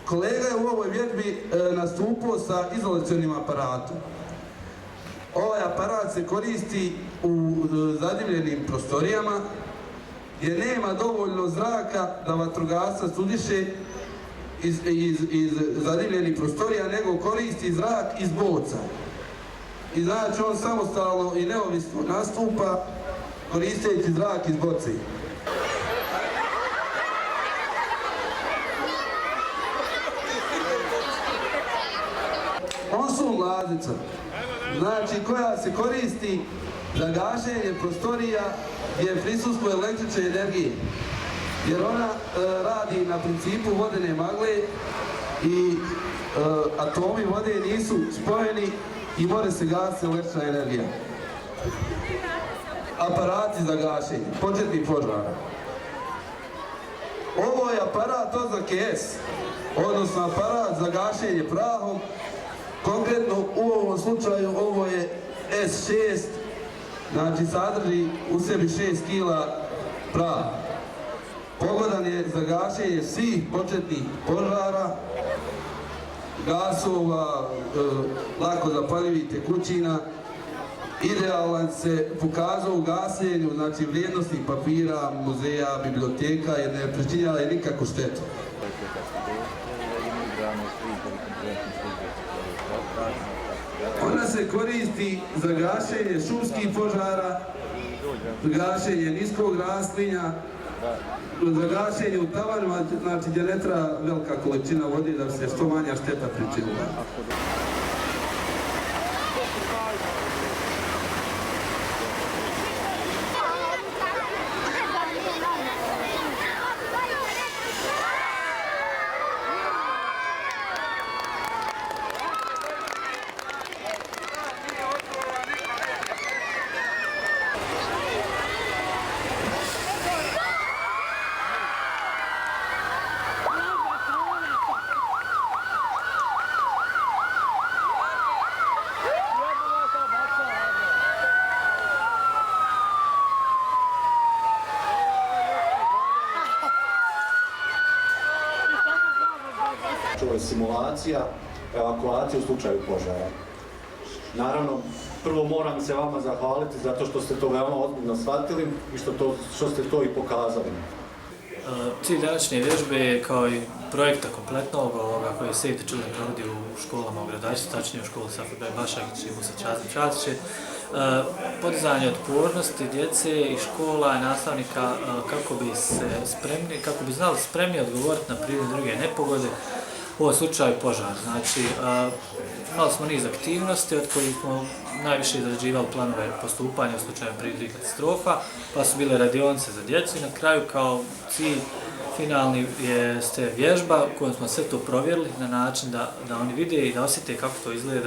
Kolega je u ovoj vježbi nastupao sa izolacionim aparatom. Ovaj aparat se koristi u zadimljenim prostorijama jer nema dovoljno zraka da vatrogasac udiše iz zadimljenih prostorija, nego koristi zrak iz boca. I znači on samostalno i neovisno nastupa koristeći zrak iz boce. Monsun lazica, znači koja se koristi za gašenje prostorija gdje prisustvo električne energije, jer ona radi na principu vodene magle i atomi vode nisu spojeni i može se gasiti električna energija. Aparati za gašenje, početni požara. Ovo je aparat oznake S, odnosno aparat za gašenje prahom. Konkretno u ovom slučaju ovo je S6, znači sadrži u sebi 6 kila praha. Pogodan je za gašenje svih početnih požara, gasova, lako zapaljivih tekućina. Idealan se pokazao u gašenju, znači vrijednosnih papira, muzeja, biblioteka, jer ne pričinjava nikakvu štetu. Ona se koristi za gašenje šumskih požara, gašenje niskog raslinja, za gašenje u tavanima, znači gdje ne treba velika količina vode da se što manja šteta pričinila. Ovo je simulacija evakuacije u slučaju požara. Naravno, prvo moram se vama zahvaliti zato što ste to veoma ozbiljno shvatili i što ste to i pokazali. Cilj današnje vježbe je kao i projekta kompletnog koji Save the Children provodi u školama u Gradačcu, tačnije u školu Safet Bašagić i Musa Čazić, podizanje otpornosti djece i škola i nastavnika kako bi znali spremni odgovoriti na prirodne druge nepogode, u ovom slučaju požar. Znači, imali smo niz aktivnosti od kojih smo najviše izrađivali planove postupanja u slučaju prirodnih katastrofa, pa su bile radionice za djecu i na kraju kao cilj finalni je vježba u kojoj smo sve to provjerili na način da oni vide i da osjete kako to izgleda.